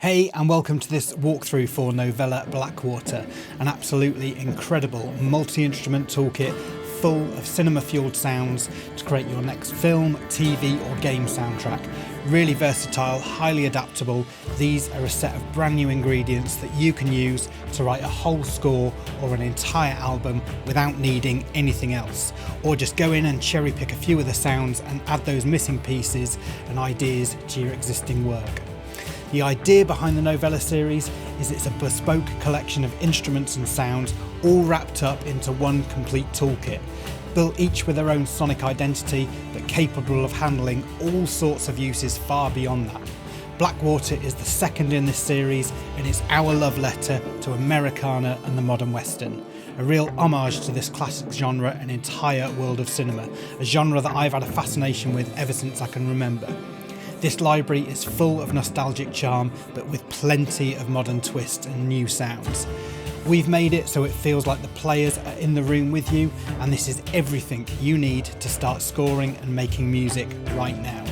Hey, and welcome to this walkthrough for Novella Blackwater, an absolutely incredible multi-instrument toolkit full of cinema-fueled sounds to create your next film, TV or game soundtrack. Really versatile, highly adaptable. These are a set of brand new ingredients that you can use to write a whole score or an entire album without needing anything else. Or just go in and cherry pick a few of the sounds and add those missing pieces and ideas to your existing work. The idea behind the Novella series is it's a bespoke collection of instruments and sounds all wrapped up into one complete toolkit, built each with their own sonic identity but capable of handling all sorts of uses far beyond that. Blackwater is the second in this series and it's our love letter to Americana and the modern Western. A real homage to this classic genre and entire world of cinema, a genre that I've had a fascination with ever since I can remember. This library is full of nostalgic charm, but with plenty of modern twists and new sounds. We've made it so it feels like the players are in the room with you, and this is everything you need to start scoring and making music right now.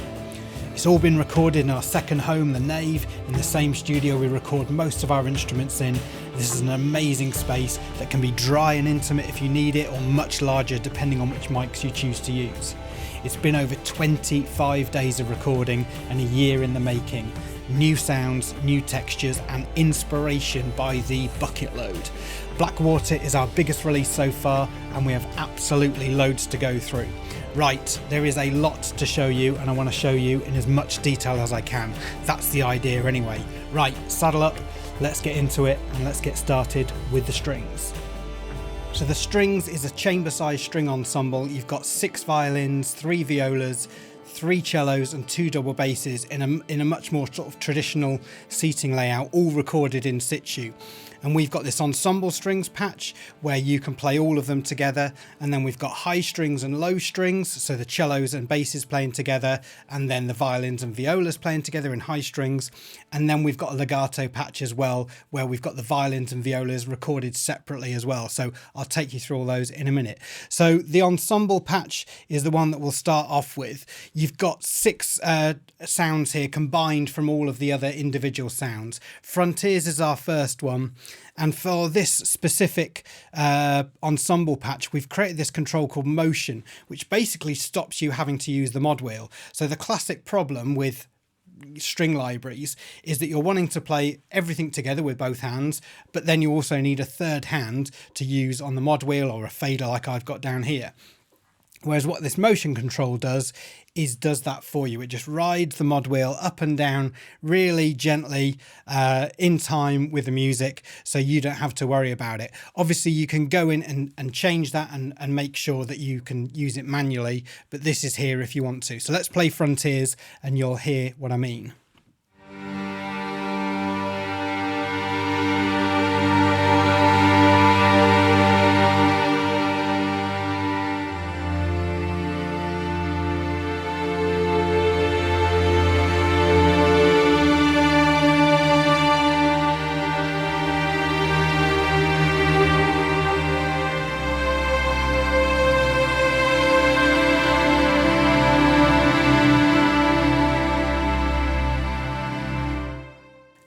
It's all been recorded in our second home, the Nave, in the same studio we record most of our instruments in. This is an amazing space that can be dry and intimate if you need it, or much larger depending on which mics you choose to use. It's been over 25 days of recording and a year in the making. New sounds, new textures and inspiration by the bucket load. Blackwater is our biggest release so far and we have absolutely loads to go through. Right, there is a lot to show you and I want to show you in as much detail as I can. That's the idea anyway. Right, saddle up, let's get into it and let's get started with the strings. So the strings is a chamber-sized string ensemble. You've got 6 violins, 3 violas, 3 cellos and 2 double basses in a much more sort of traditional seating layout, all recorded in situ. And we've got this ensemble strings patch where you can play all of them together, and then we've got high strings and low strings, so the cellos and basses playing together, and then the violins and violas playing together in high strings. And then we've got a legato patch as well where we've got the violins and violas recorded separately as well, so I'll take you through all those in a minute. So the ensemble patch is the one that we'll start off with. You've got 6 sounds here combined from all of the other individual sounds. Frontiers is our first one. And for this specific ensemble patch, we've created this control called motion, which basically stops you having to use the mod wheel. So the classic problem with string libraries is that you're wanting to play everything together with both hands, but then you also need a third hand to use on the mod wheel or a fader like I've got down here. Whereas what this motion control does that for you. It just rides the mod wheel up and down really gently in time with the music, so you don't have to worry about it. Obviously you can go in and change that and make sure that you can use it manually, but this is here if you want to. So let's play Frontiers and you'll hear what I mean.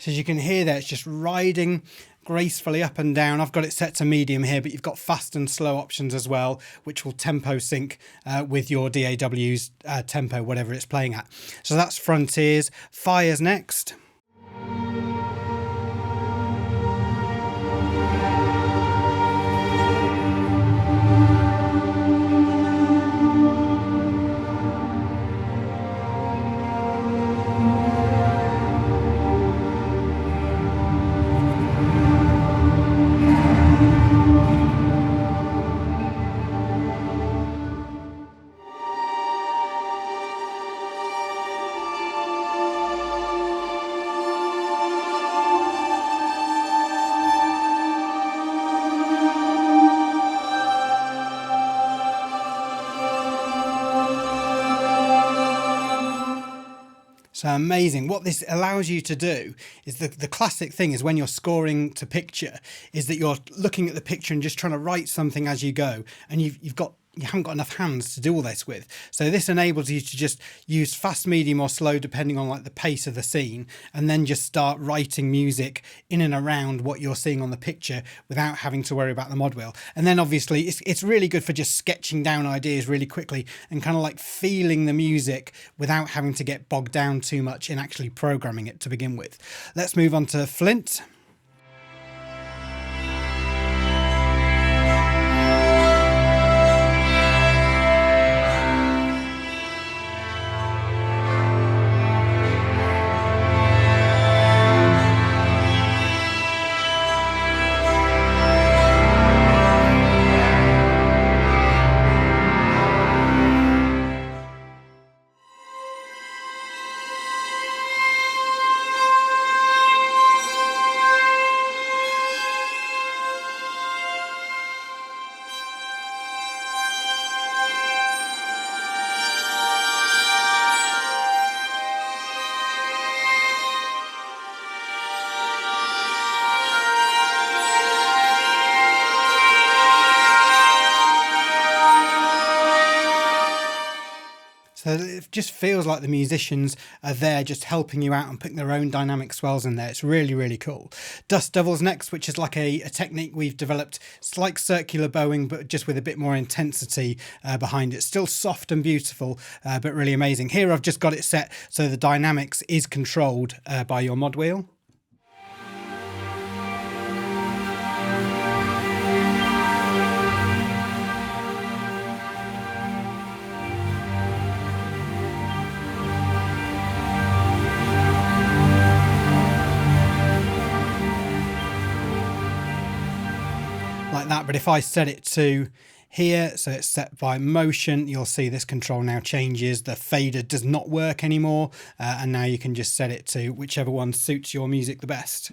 So as you can hear there, it's just riding gracefully up and down. I've got it set to medium here, but you've got fast and slow options as well, which will tempo sync with your DAW's tempo, whatever it's playing at. So that's Frontiers. Fire's next. So amazing. What this allows you to do is the classic thing is when you're scoring to picture is that you're looking at the picture and just trying to write something as you go. And you've got you haven't got enough hands to do all this with. So this enables you to just use fast, medium or slow depending on like the pace of the scene, and then just start writing music in and around what you're seeing on the picture without having to worry about the mod wheel. And then obviously it's really good for just sketching down ideas really quickly and kind of like feeling the music without having to get bogged down too much in actually programming it to begin with. Let's move on to Flint. So it just feels like the musicians are there just helping you out and putting their own dynamic swells in there. It's really, really cool. Dust Devils next, which is like a technique we've developed. It's like circular bowing, but just with a bit more intensity behind it. Still soft and beautiful, but really amazing. Here I've just got it set so the dynamics is controlled by your mod wheel. Like that, but if I set it to here, so it's set by motion, you'll see this control now changes. The fader does not work anymore, and now you can just set it to whichever one suits your music the best.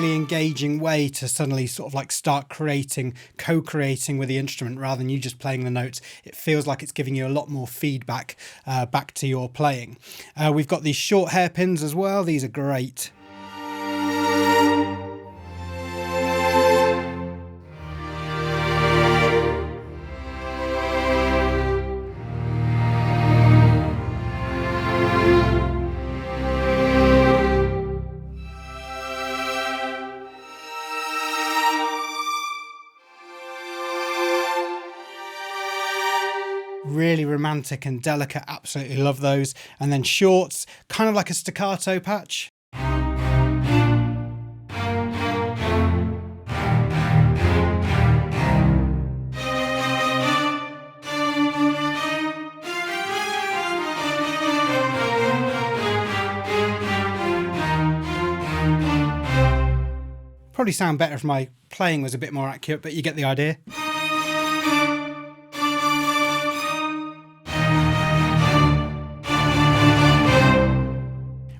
Engaging way to suddenly sort of like start co-creating with the instrument rather than you just playing the notes. It feels like it's giving you a lot more feedback back to your playing. We've got these short hairpins as well. These are great. Really romantic and delicate, absolutely love those. And then shorts, kind of like a staccato patch. Probably sound better if my playing was a bit more accurate, but you get the idea.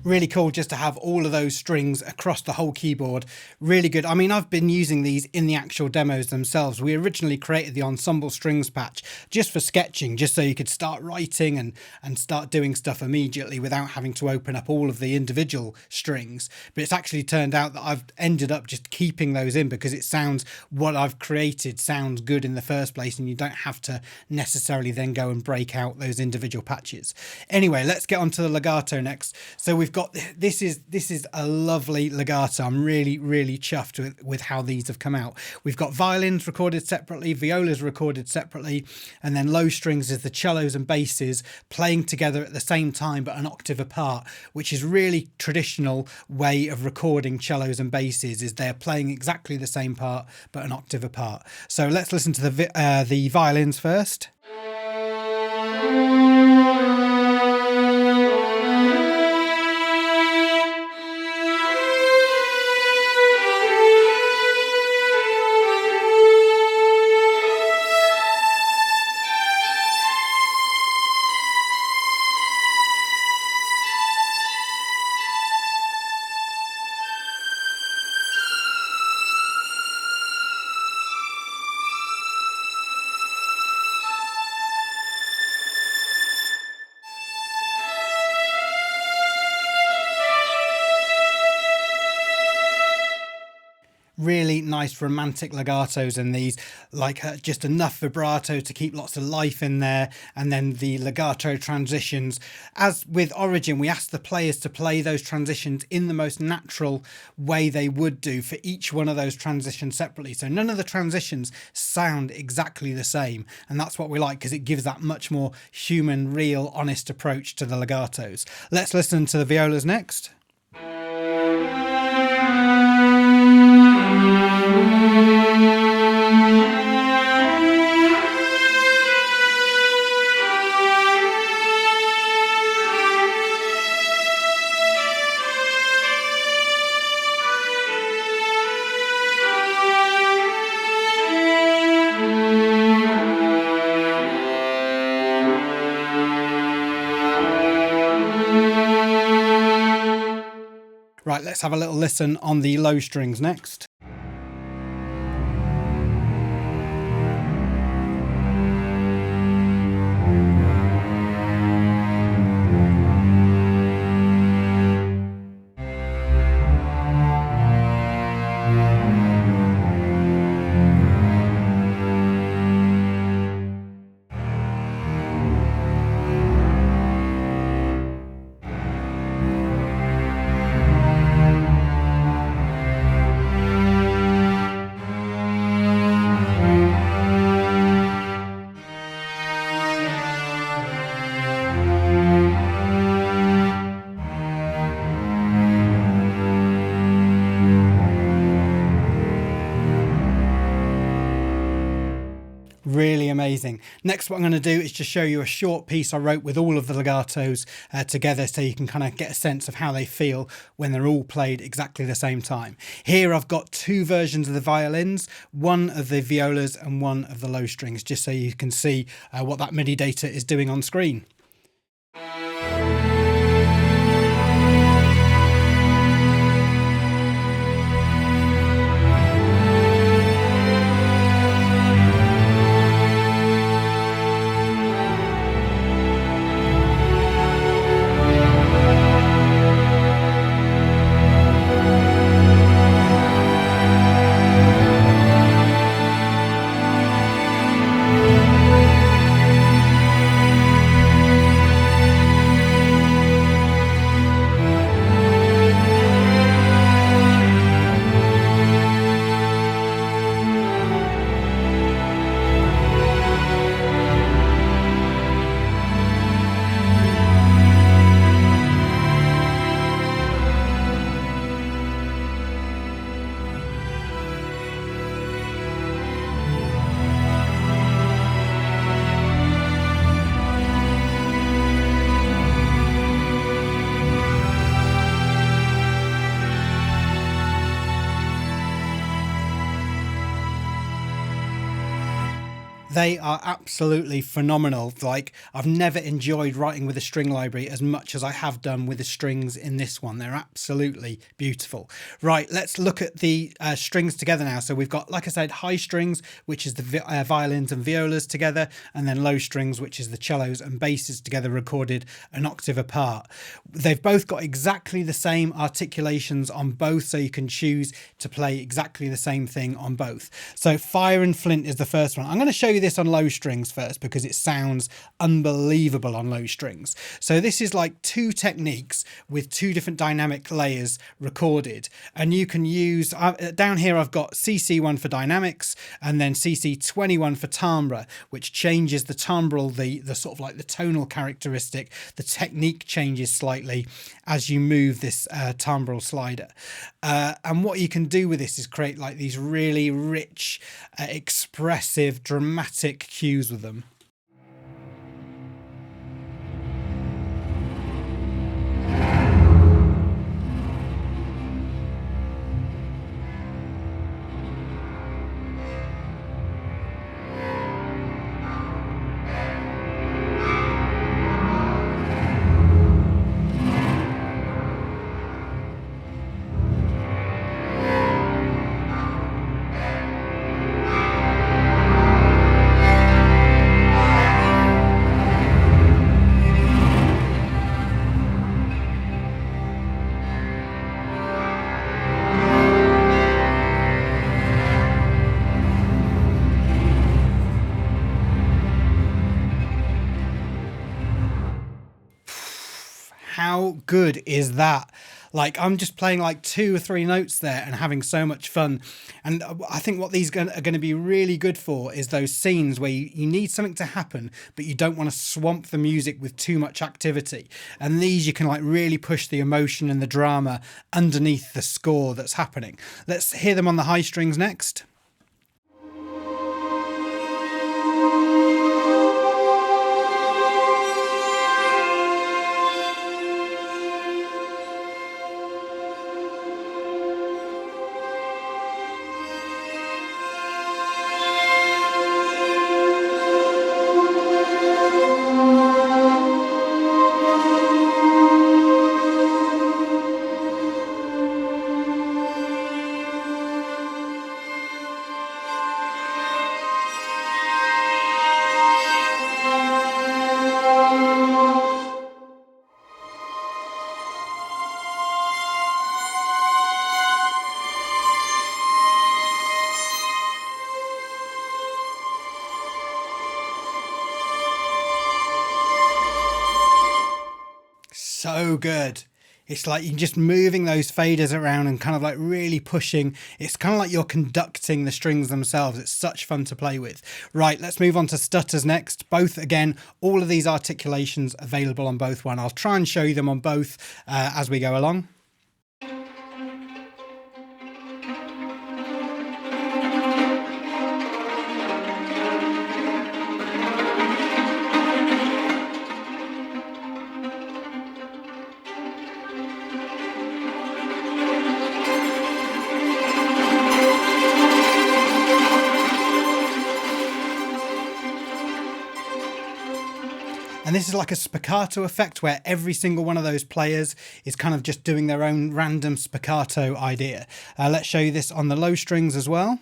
Really cool just to have all of those strings across the whole keyboard. Really good. I mean, I've been using these in the actual demos themselves. We originally created the Ensemble strings patch just for sketching, just so you could start writing and start doing stuff immediately without having to open up all of the individual strings. But it's actually turned out that I've ended up just keeping those in because it sounds, what I've created sounds good in the first place, and you don't have to necessarily then go and break out those individual patches. Anyway, let's get on to the legato next. So we've got, this is a lovely legato. I'm really chuffed with how these have come out. We've got violins recorded separately, violas recorded separately, and then low strings is the cellos and basses playing together at the same time but an octave apart, which is really traditional way of recording cellos and basses, is they're playing exactly the same part but an octave apart. So let's listen to the violins first. Really nice romantic legatos in these, like just enough vibrato to keep lots of life in there, and then the legato transitions. As with Origin, we asked the players to play those transitions in the most natural way they would do for each one of those transitions separately. So none of the transitions sound exactly the same, and that's what we like because it gives that much more human, real, honest approach to the legatos. Let's listen to the violas next. Right, let's have a little listen on the low strings next. Really amazing. Next, what I'm going to do is just show you a short piece I wrote with all of the legatos together, so you can kind of get a sense of how they feel when they're all played exactly the same time. Here I've got two versions of the violins, one of the violas and one of the low strings, just so you can see what that MIDI data is doing on screen. They are absolutely phenomenal. Like, I've never enjoyed writing with a string library as much as I have done with the strings in this one. They're absolutely beautiful. Right, let's look at the strings together now. So we've got, like I said, high strings, which is the violins and violas together, and then low strings, which is the cellos and basses together, recorded an octave apart. They've both got exactly the same articulations on both, so you can choose to play exactly the same thing on both. So Fire and Flint is the first one. I'm going to show you this on low strings first because it sounds unbelievable on low strings. So this is like two techniques with two different dynamic layers recorded, and you can use down here I've got CC1 for dynamics and then CC21 for timbre, which changes the timbral, the sort of like the tonal characteristic. The technique changes slightly as you move this timbral slider, and what you can do with this is create like these really rich, expressive, dramatic cues with them. How good is that? Like, I'm just playing like 2 or 3 notes there and having so much fun. And I think what these are going to be really good for is those scenes where you need something to happen, but you don't want to swamp the music with too much activity. And these, you can like really push the emotion and the drama underneath the score that's happening. Let's hear them on the high strings next. So good. It's like you're just moving those faders around and kind of like really pushing. It's kind of like you're conducting the strings themselves. It's such fun to play with. Right, let's move on to Stutters next. Both, again, all of these articulations available on both one. I'll try and show you them on both as we go along. And this is like a spiccato effect where every single one of those players is kind of just doing their own random spiccato idea. Let's show you this on the low strings as well.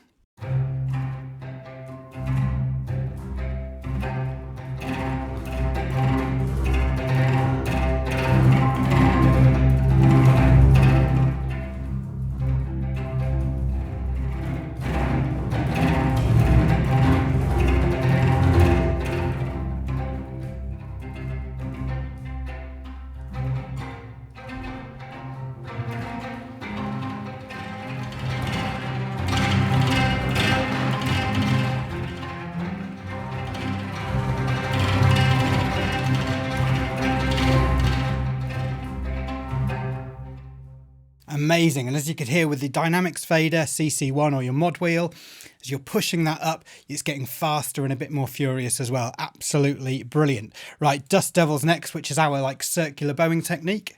Amazing. And as you could hear with the dynamics fader, CC1 or your mod wheel, as you're pushing that up, it's getting faster and a bit more furious as well. Absolutely brilliant. Right, Dust Devils next, which is our like circular bowing technique.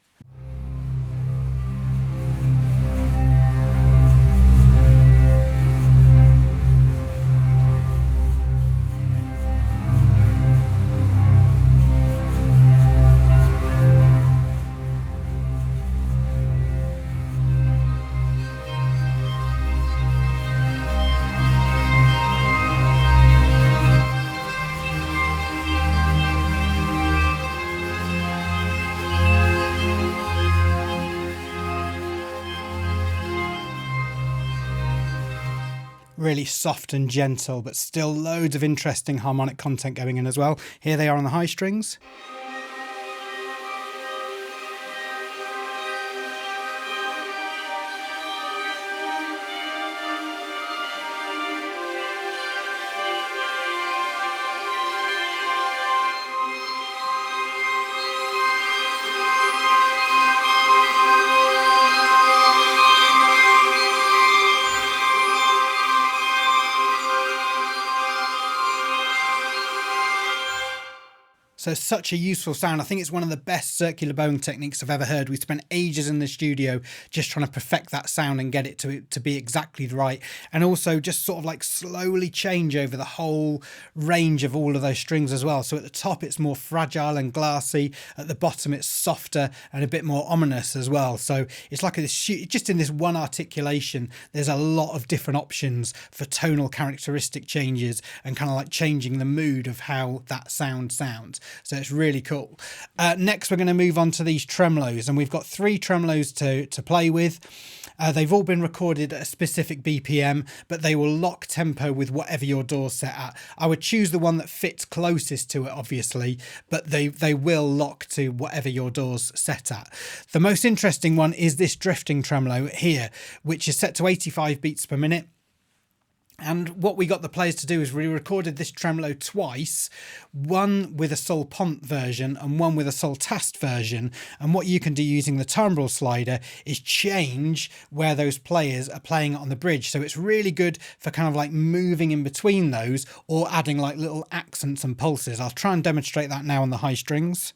Really soft and gentle, but still loads of interesting harmonic content going in as well. Here they are on the high strings. So such a useful sound. I think it's one of the best circular bowing techniques I've ever heard. We spent ages in the studio just trying to perfect that sound and get it to be exactly right. And also just sort of like slowly change over the whole range of all of those strings as well. So at the top, it's more fragile and glassy. At the bottom, it's softer and a bit more ominous as well. So it's like just in this one articulation, there's a lot of different options for tonal characteristic changes and kind of like changing the mood of how that sound sounds. So it's really cool. Next, we're going to move on to these tremolos, and we've got 3 tremolos to play with. They've all been recorded at a specific BPM, but they will lock tempo with whatever your DAW's set at. I would choose the one that fits closest to it, obviously, but they will lock to whatever your DAW's set at. The most interesting one is this drifting tremolo here, which is set to 85 beats per minute. And what we got the players to do is we recorded this tremolo twice, one with a Sol Pont version and one with a Sol Tast version. And what you can do using the timbre slider is change where those players are playing it on the bridge. So it's really good for kind of like moving in between those or adding like little accents and pulses. I'll try and demonstrate that now on the high strings.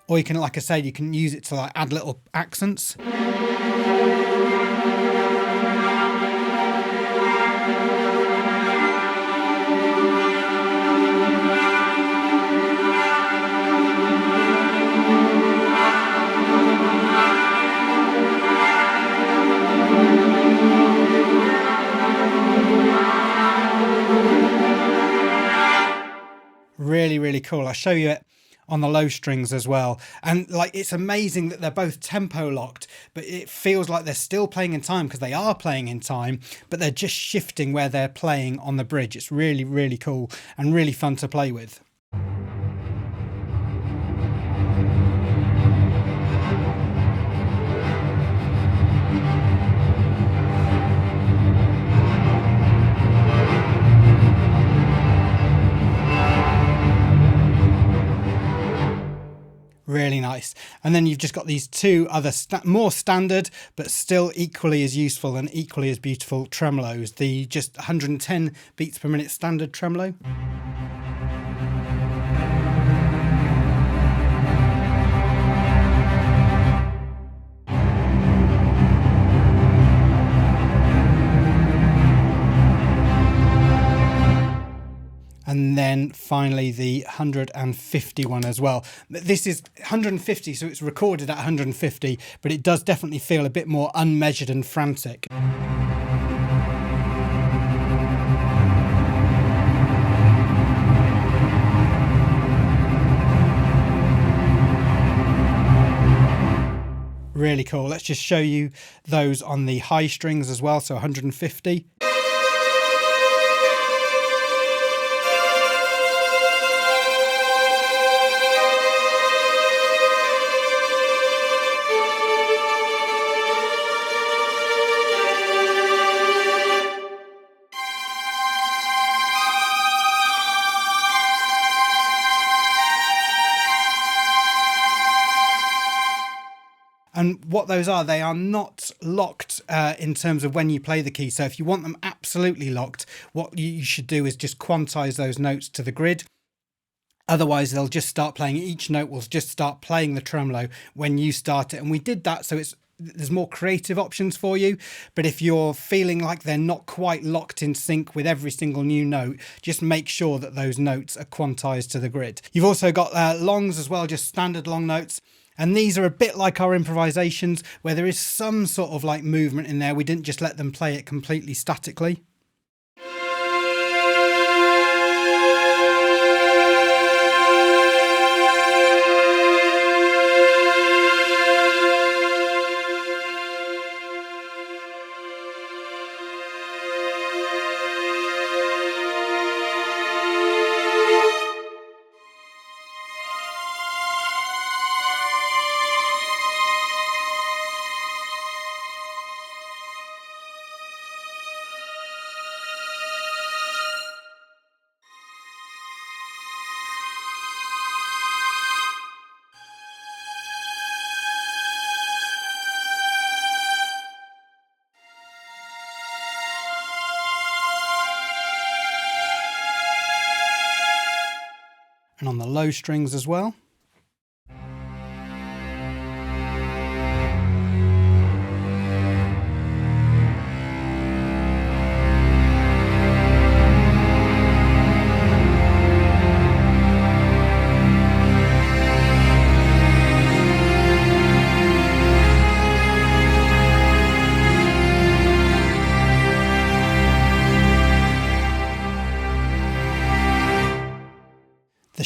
Or you can, like I said, you can use it to like add little accents. Really, really cool. I'll show you it on the low strings as well. And like, it's amazing that they're both tempo locked, but it feels like they're still playing in time because they are playing in time, but they're just shifting where they're playing on the bridge. It's really, really cool and really fun to play with. Really nice. And then you've just got these two other more standard but still equally as useful and equally as beautiful tremolos, the just 110 beats per minute standard tremolo. And then finally the 150 one as well. This is 150, so it's recorded at 150, but it does definitely feel a bit more unmeasured and frantic. Really cool. Let's just show you those on the high strings as well, so 150. And what those are, they are not locked in terms of when you play the key. So if you want them absolutely locked, what you should do is just quantize those notes to the grid. Otherwise, they'll just start playing. Each note will just start playing the tremolo when you start it. And we did that so there's more creative options for you. But if you're feeling like they're not quite locked in sync with every single new note, just make sure that those notes are quantized to the grid. You've also got longs as well, just standard long notes. And these are a bit like our improvisations where there is some sort of like movement in there. We didn't just let them play it completely statically. And on the low strings as well.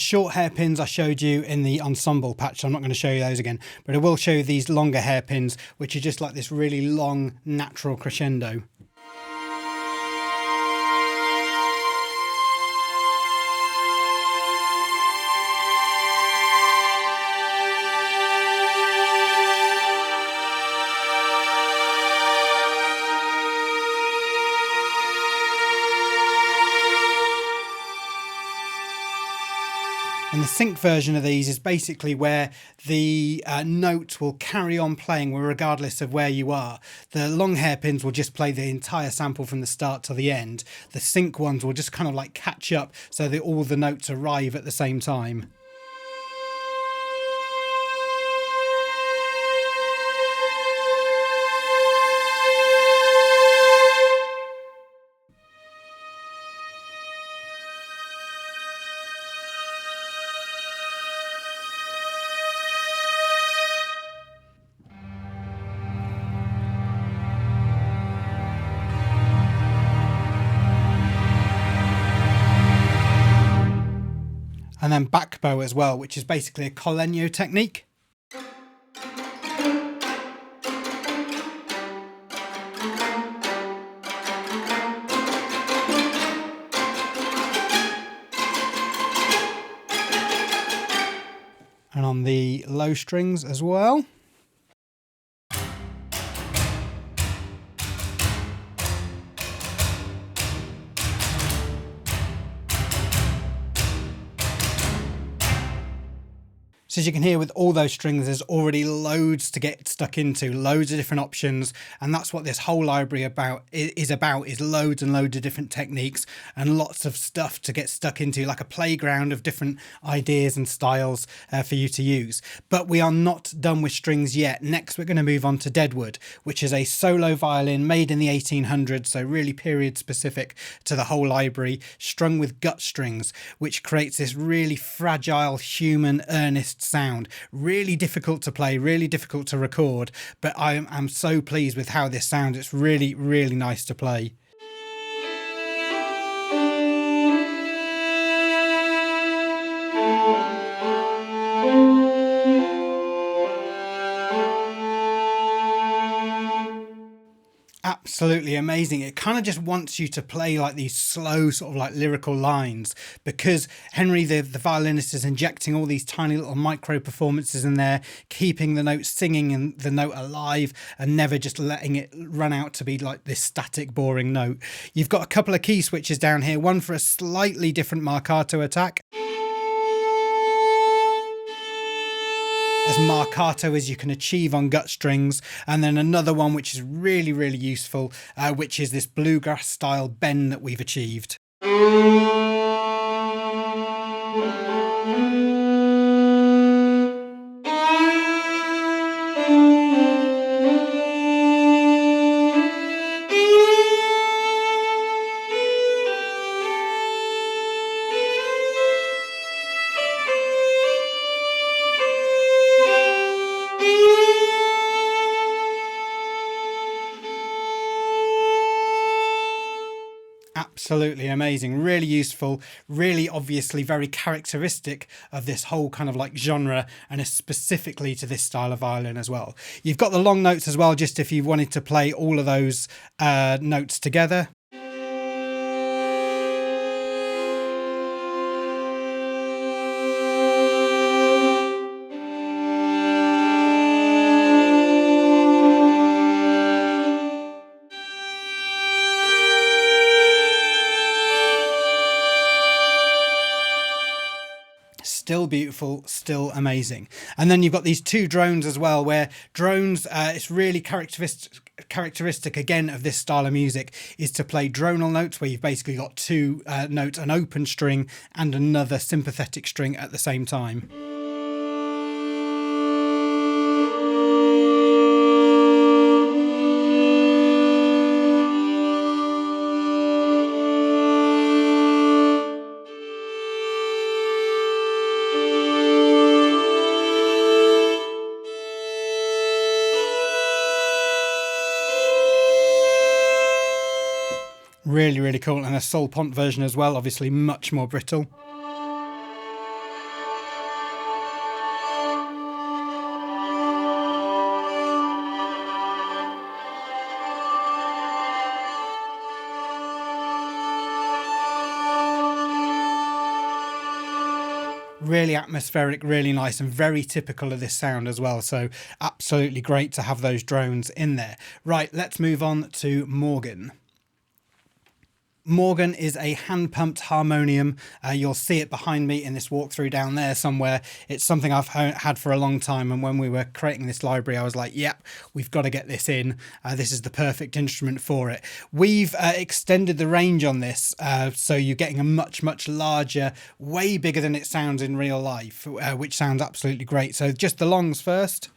short hairpins I showed you in the Ensemble patch, so I'm not going to show you those again, but I will show you these longer hairpins, which are just like this really long natural crescendo. And the sync version of these is basically where the notes will carry on playing regardless of where you are. The long hairpins will just play the entire sample from the start to the end. The sync ones will just kind of like catch up so that all the notes arrive at the same time. And then back bow as well, which is basically a Colegno technique. And on the low strings as well. So as you can hear, with all those strings, there's already loads to get stuck into, loads of different options. And that's what this whole library is loads and loads of different techniques and lots of stuff to get stuck into, like a playground of different ideas and styles for you to use. But we are not done with strings yet. Next, we're going to move on to Deadwood, which is a solo violin made in the 1800s, so really period specific to the whole library, strung with gut strings, which creates this really fragile, human, earnest sound. Really difficult to play, really difficult to record, but I'm so pleased with how this sounds. It's really, really nice to play. Absolutely amazing. It kind of just wants you to play like these slow sort of like lyrical lines, because Henry the violinist is injecting all these tiny little micro performances in there, keeping the note singing and the note alive and never just letting it run out to be like this static boring note. You've got a couple of key switches down here, one for a slightly different marcato attack, as marcato as you can achieve on gut strings, and then another one which is really, really useful, which is this bluegrass style bend that we've achieved. Absolutely amazing, really useful, really obviously very characteristic of this whole kind of like genre, and is specifically to this style of violin as well. You've got the long notes as well, just if you wanted to play all of those notes together. Still beautiful, still amazing. And then you've got these two drones as well, where drones, it's really characteristic again of this style of music, is to play dronal notes, where you've basically got two notes, an open string and another sympathetic string at the same time. Really, really cool. And a Pont version as well, obviously much more brittle. Really atmospheric, really nice, and very typical of this sound as well. So absolutely great to have those drones in there. Right, let's move on to Morgan. Morgan is a hand-pumped harmonium. You'll see it behind me in this walkthrough down there somewhere. It's something I've had for a long time, and when we were creating this library, I was like, yep, we've got to get this in. This is the perfect instrument for it. We've extended the range on this, so you're getting a much, much larger, way bigger than it sounds in real life, which sounds absolutely great. So just the longs first.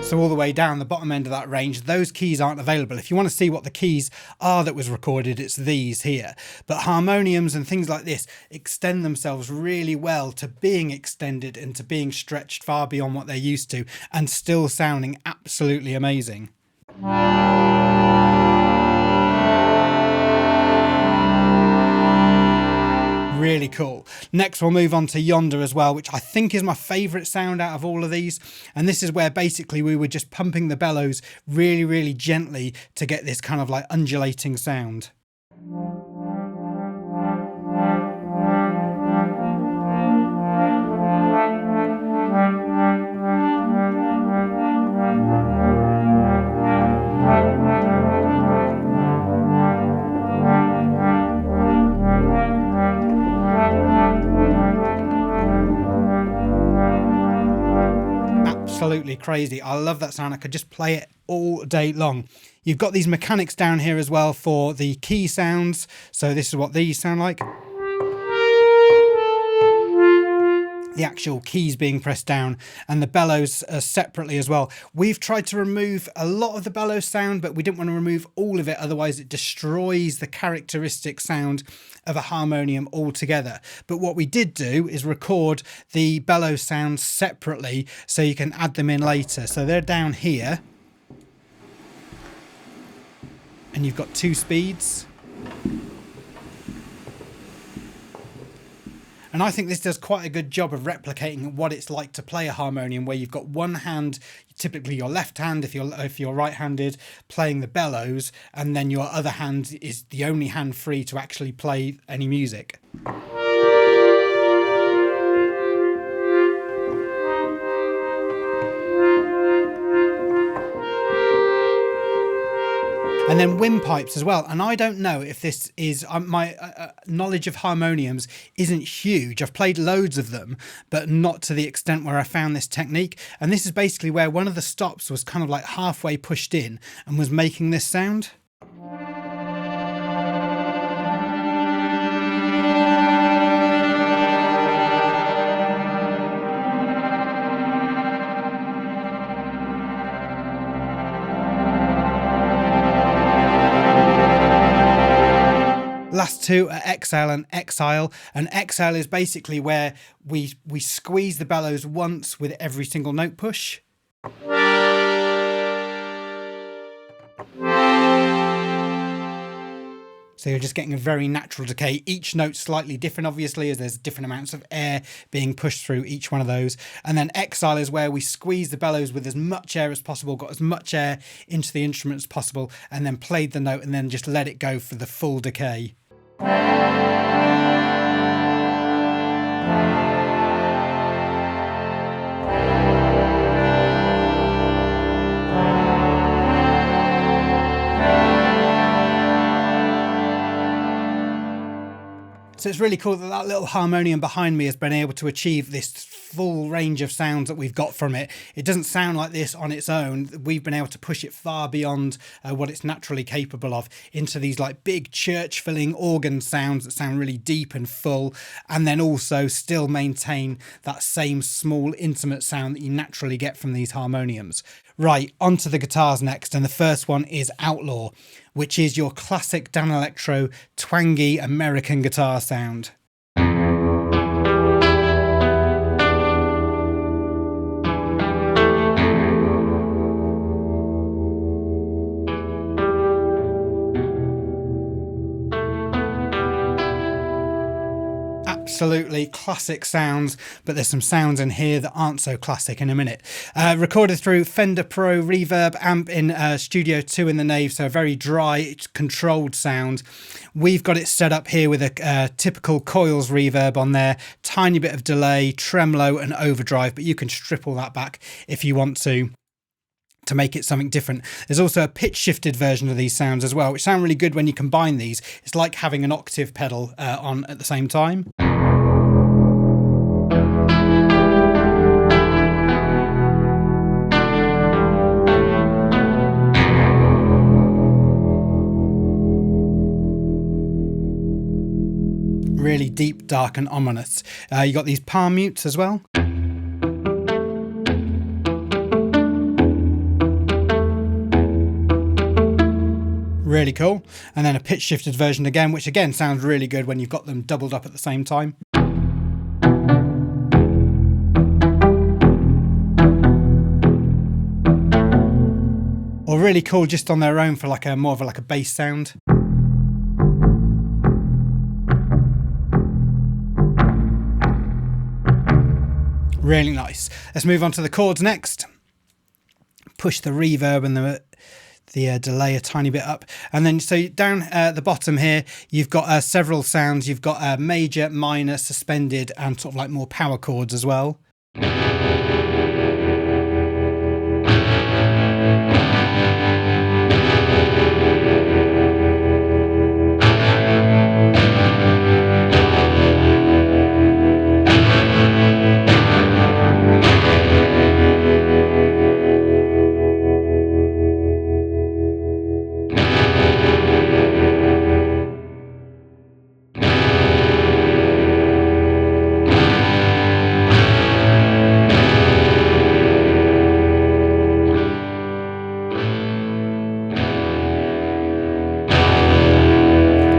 So all the way down the bottom end of that range, those keys aren't available. If you want to see what the keys are that was recorded, it's these here. But harmoniums and things like this extend themselves really well to being extended and to being stretched far beyond what they're used to and still sounding absolutely amazing. Really cool. Next we'll move on to Yonder as well, which I think is my favourite sound out of all of these. And this is where basically we were just pumping the bellows really, really gently to get this kind of like undulating sound. Absolutely crazy. I love that sound. I could just play it all day long. You've got these mechanics down here as well for the key sounds. So this is what these sound like. The actual keys being pressed down, and the bellows separately as well. We've tried to remove a lot of the bellows sound, but we didn't want to remove all of it, otherwise it destroys the characteristic sound of a harmonium altogether. But what we did do is record the bellows sounds separately so you can add them in later. So they're down here, and you've got two speeds. And I think this does quite a good job of replicating what it's like to play a harmonium, where you've got one hand, typically your left hand if you're right-handed, playing the bellows, and then your other hand is the only hand free to actually play any music. And then windpipes as well. And I don't know if this is, my knowledge of harmoniums isn't huge. I've played loads of them, but not to the extent where I found this technique. And this is basically where one of the stops was kind of like halfway pushed in and was making this sound. Last two are exhale and exile. And exhale is basically where we squeeze the bellows once with every single note push. So you're just getting a very natural decay. Each note slightly different, obviously, as there's different amounts of air being pushed through each one of those. And then exile is where we squeeze the bellows with as much air as possible, got as much air into the instrument as possible, and then played the note and then just let it go for the full decay. So it's really cool that that little harmonium behind me has been able to achieve this full range of sounds that we've got from it. It doesn't sound like this on its own. We've been able to push it far beyond what it's naturally capable of into these like big church filling organ sounds that sound really deep and full, and then also still maintain that same small intimate sound that you naturally get from these harmoniums. Right, onto the guitars next, and the first one is Outlaw, which is your classic Danelectro twangy American guitar sound. absolutely classic sounds, but there's some sounds in here that aren't so classic in a minute. Recorded through Fender Pro Reverb amp in Studio 2 in the Nave, so a very dry, controlled sound. We've got it set up here with a typical coils reverb on there, tiny bit of delay, tremolo and overdrive, but you can strip all that back if you want to make it something different. There's also a pitch shifted version of these sounds as well, which sound really good when you combine these. It's like having an octave pedal on at the same time. Really deep, dark and ominous. You got these palm mutes as well. Really cool. And then a pitch shifted version again, which again sounds really good when you've got them doubled up at the same time. Or really cool just on their own for like a more of a bass sound. Really nice. Let's move on to the chords next. Push the reverb and the delay a tiny bit up, and then so down at the bottom here you've got several sounds. You've got major, minor, suspended and sort of like more power chords as well.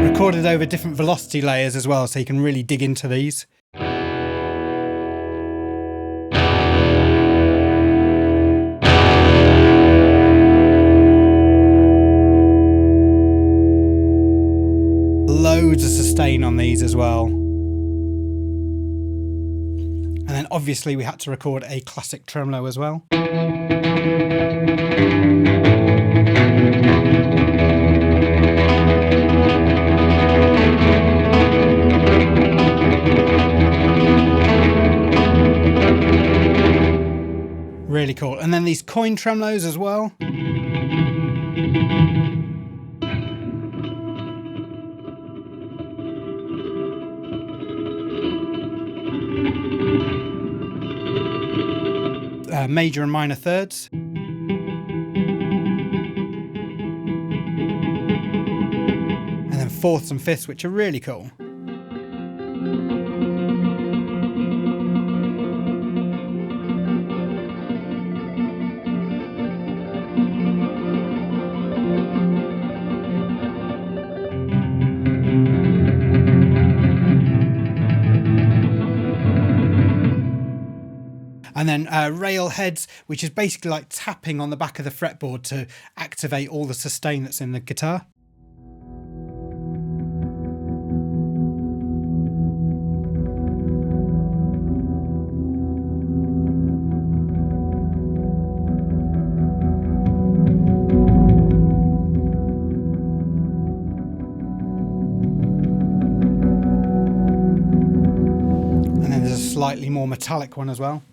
Recorded over different velocity layers as well, so you can really dig into these. Loads of sustain on these as well. And then obviously we had to record a classic tremolo as well. Really cool. And then these coin tremolos as well. Major and minor thirds. And then fourths and fifths, which are really cool. And then rail heads, which is basically like tapping on the back of the fretboard to activate all the sustain that's in the guitar. And then there's a slightly more metallic one as well.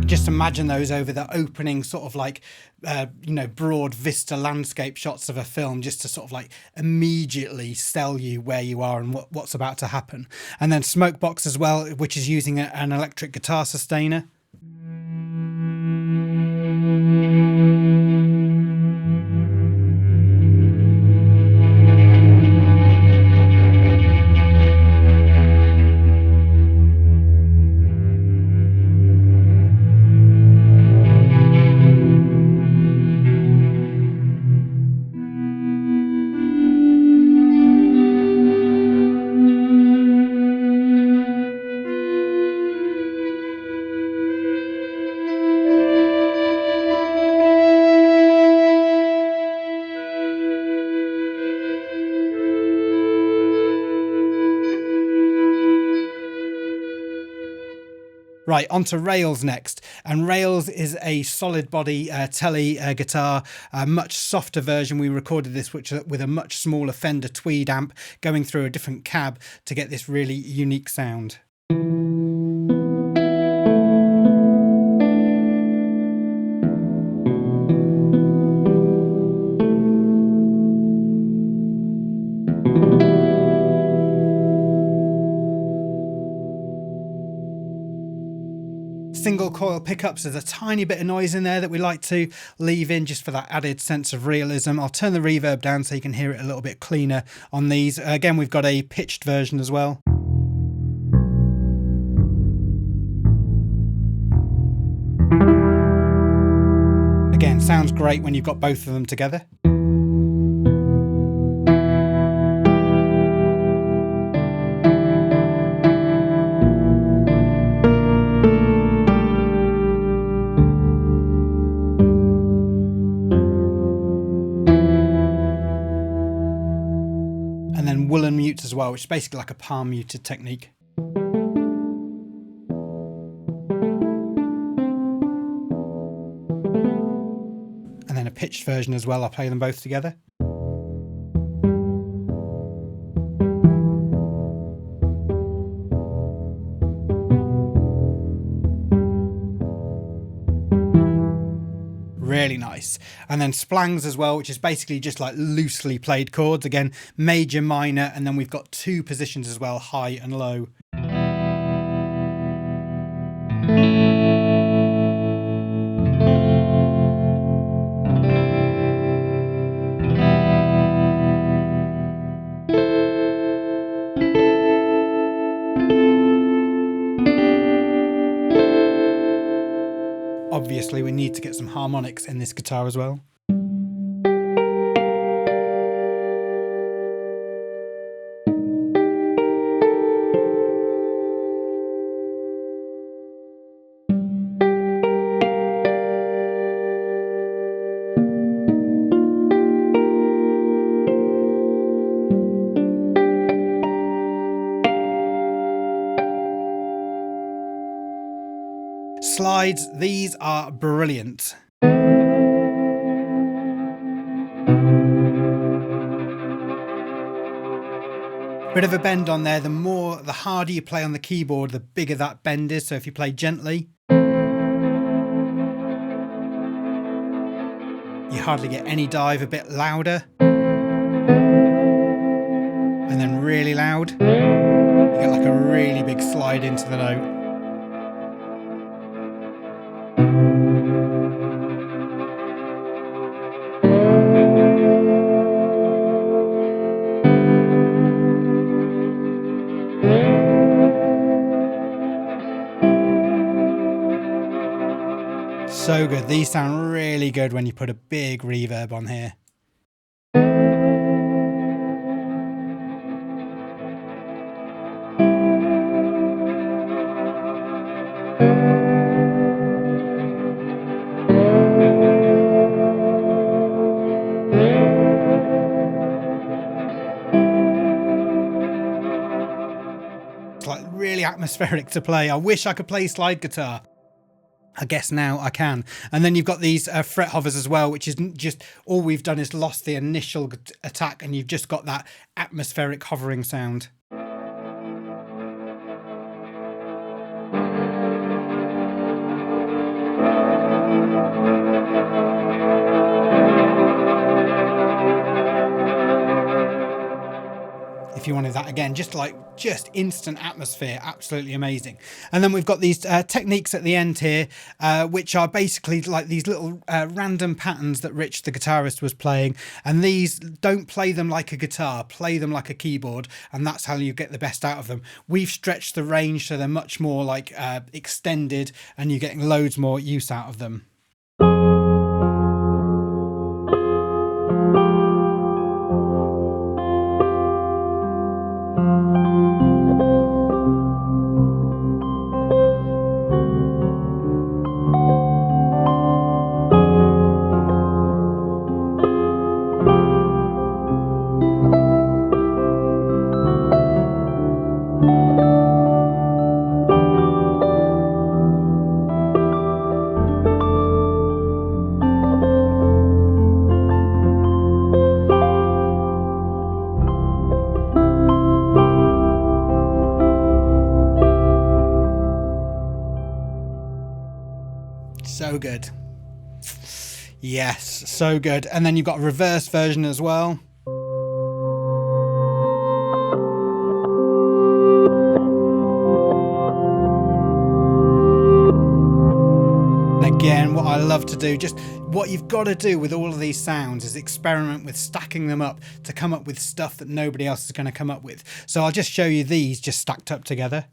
Just imagine those over the opening sort of like, broad vista landscape shots of a film, just to sort of like immediately sell you where you are and what's about to happen. And then Smokebox as well, which is using an electric guitar sustainer. Right, onto Rails next. And Rails is a solid body Tele guitar, a much softer version. We recorded this with a much smaller Fender Tweed amp, going through a different cab to get this really unique sound. Single coil pickups, there's a tiny bit of noise in there that we like to leave in just for that added sense of realism. I'll turn the reverb down so you can hear it a little bit cleaner on these. Again, we've got a pitched version as well. Again, sounds great when you've got both of them together. Woolen mutes as well, which is basically like a palm muted technique. And then a pitched version as well. I'll play them both together. Really nice. And then splangs as well, which is basically just like loosely played chords. Again, major, minor, and then we've got two positions as well, high and low. Obviously, we need to get some harmonics in this guitar as well. Slides, these are brilliant. Bit of a bend on there. The harder you play on the keyboard, the bigger that bend is. So if you play gently, you hardly get any dive. A bit louder, and then really loud, you get like a really big slide into the note. So good. These sound really good when you put a big reverb on here. It's like really atmospheric to play. I wish I could play slide guitar. I guess now I can. And then you've got these fret hovers as well, which is just all we've done is lost the initial attack, and you've just got that atmospheric hovering sound. If you wanted that again, just instant atmosphere, absolutely amazing. And then we've got these techniques at the end here, which are basically like these little random patterns that Rich the guitarist was playing, and these don't play them like a guitar, play them like a keyboard, and that's how you get the best out of them. We've stretched the range so they're much more like extended, and you're getting loads more use out of them. So good. Yes, so good. And then you've got a reverse version as well. Again, what I love to do, just what you've got to do with all of these sounds is experiment with stacking them up to come up with stuff that nobody else is going to come up with. So I'll just show you these just stacked up together.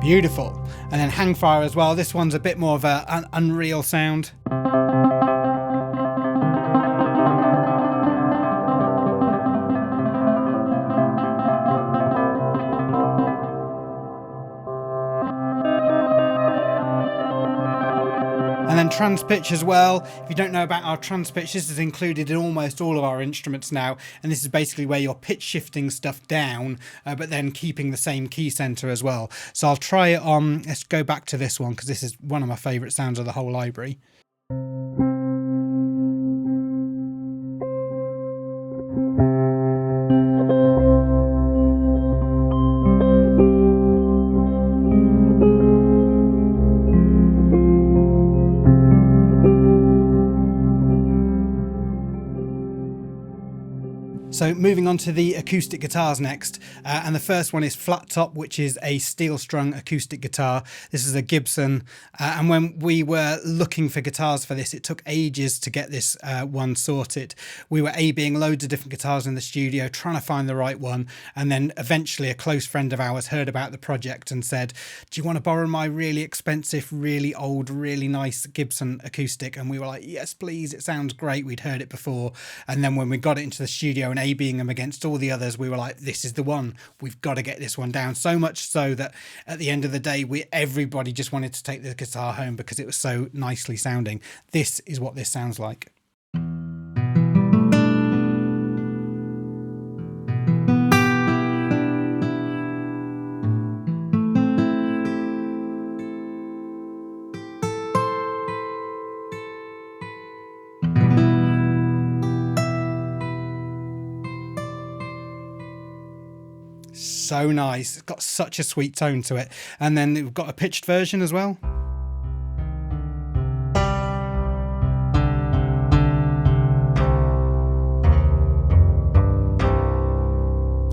Beautiful. And then Hangfire as well. This one's a bit more of an unreal sound. And then Transpitch as well. If you don't know about our Transpitch, this is included in almost all of our instruments now. And this is basically where you're pitch shifting stuff down, but then keeping the same key center as well. So I'll try it on. Let's go back to this one because this is one of my favorite sounds of the whole library. So moving on to the acoustic guitars next, and the first one is Flat Top, which is a steel strung acoustic guitar. This is a Gibson, and when we were looking for guitars for this, it took ages to get this one sorted. We were A-Bing loads of different guitars in the studio, trying to find the right one, and then eventually a close friend of ours heard about the project and said, do you want to borrow my really expensive, really old, really nice Gibson acoustic? And we were like, yes, please, it sounds great. We'd heard it before. And then when we got it into the studio and A-Bing them against all the others, we were like, this is the one. We've got to get this one down. So much so that at the end of the day, everybody just wanted to take the guitar home because it was so nicely sounding. This is what this sounds like. So nice. It's got such a sweet tone to it. And then we've got a pitched version as well.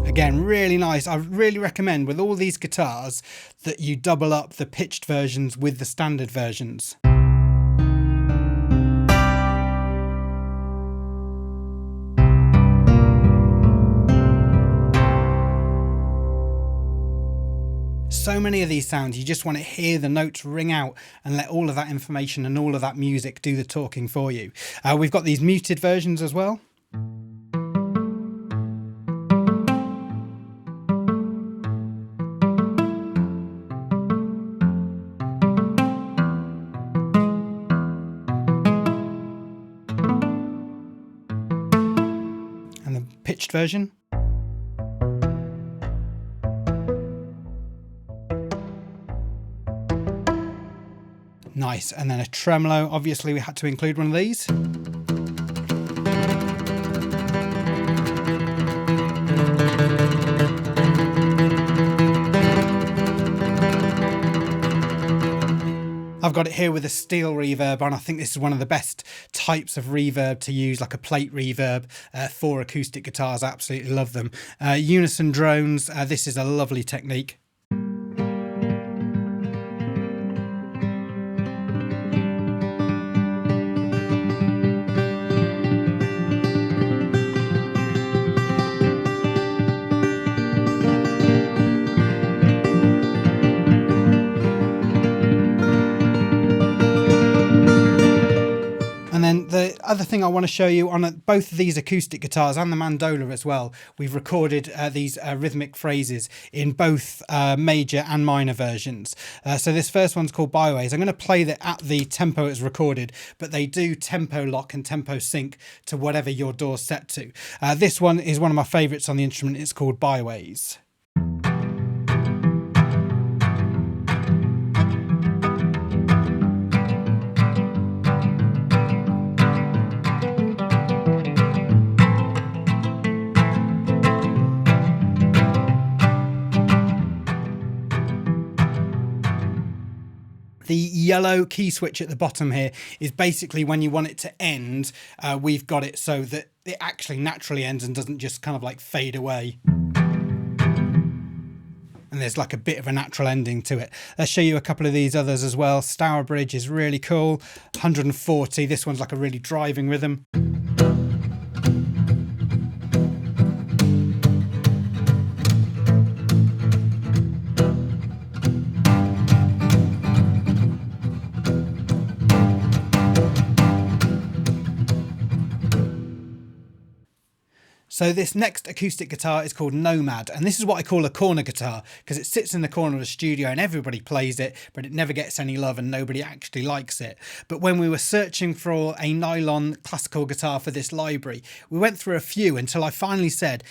Again, really nice. I really recommend with all these guitars that you double up the pitched versions with the standard versions. So many of these sounds, you just want to hear the notes ring out and let all of that information and all of that music do the talking for you. We've got these muted versions as well. And the pitched version. Nice. And then a tremolo. Obviously we had to include one of these. I've got it here with a steel reverb on. I think this is one of the best types of reverb to use, like a plate reverb for acoustic guitars. I absolutely love them. Unison drones. This is a lovely technique. The other thing I want to show you on both of these acoustic guitars and the Mandola as well, we've recorded these rhythmic phrases in both major and minor versions. So this first one's called Byways. I'm going to play that at the tempo it's recorded, but they do tempo lock and tempo sync to whatever your DAW's set to. This one is one of my favourites on the instrument. It's called Byways. The yellow key switch at the bottom here is basically when you want it to end, we've got it so that it actually naturally ends and doesn't just kind of like fade away. And there's like a bit of a natural ending to it. Let's show you a couple of these others as well. Stourbridge is really cool. 140, this one's like a really driving rhythm. So this next acoustic guitar is called Nomad, and this is what I call a corner guitar because it sits in the corner of the studio and everybody plays it, but it never gets any love and nobody actually likes it. But when we were searching for a nylon classical guitar for this library, we went through a few until I finally said,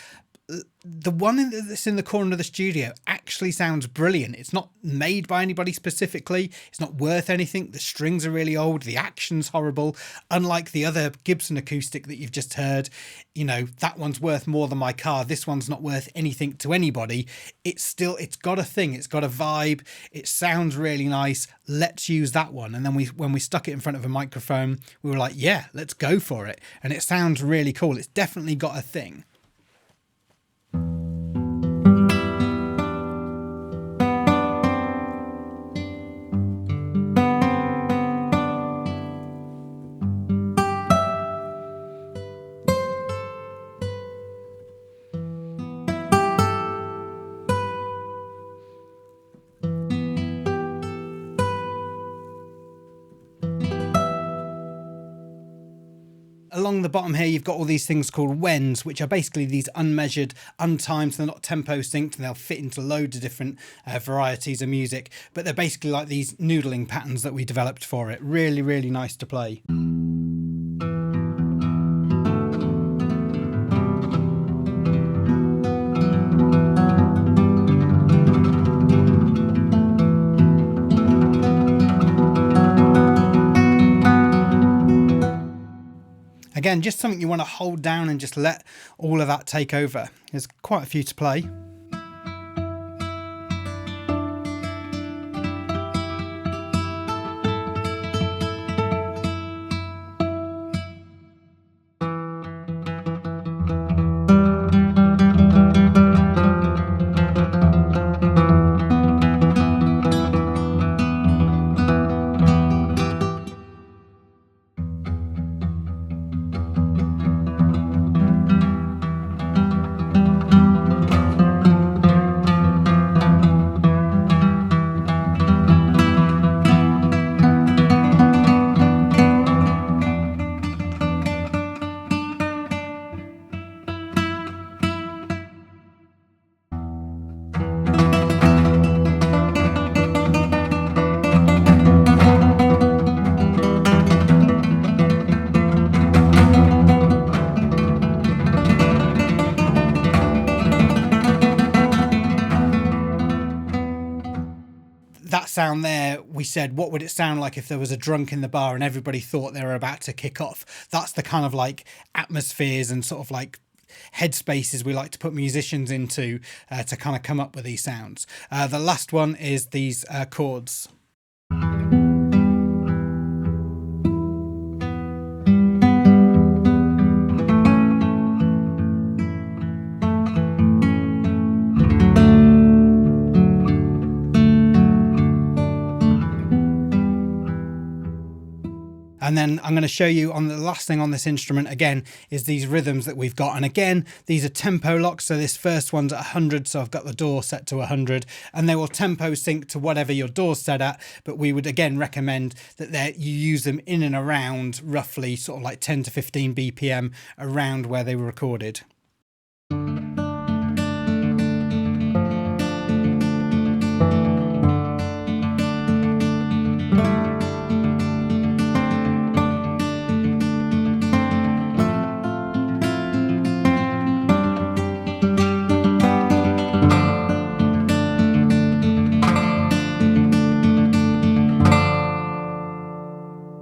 the one that's in the corner of the studio actually sounds brilliant. It's not made by anybody specifically. It's not worth anything. The strings are really old. The action's horrible. Unlike the other Gibson acoustic that you've just heard, you know, that one's worth more than my car. This one's not worth anything to anybody. It's got a thing. It's got a vibe. It sounds really nice. Let's use that one. And then when we stuck it in front of a microphone, we were like, yeah, let's go for it. And it sounds really cool. It's definitely got a thing. Along the bottom here, you've got all these things called wends, which are basically these unmeasured, untimed, so they're not tempo synced, and they'll fit into loads of different varieties of music. But they're basically like these noodling patterns that we developed for it. Really, really nice to play. Again, just something you want to hold down and just let all of that take over. There's quite a few to play. That sound there, we said, what would it sound like if there was a drunk in the bar and everybody thought they were about to kick off? That's the kind of like atmospheres and sort of like headspaces we like to put musicians into to kind of come up with these sounds. The last one is these chords. And then I'm going to show you on the last thing on this instrument again is these rhythms that we've got. And again, these are tempo locks. So this first one's at 100. So I've got the DAW set to 100 and they will tempo sync to whatever your DAW's set at. But we would again recommend that you use them in and around roughly sort of like 10 to 15 BPM around where they were recorded.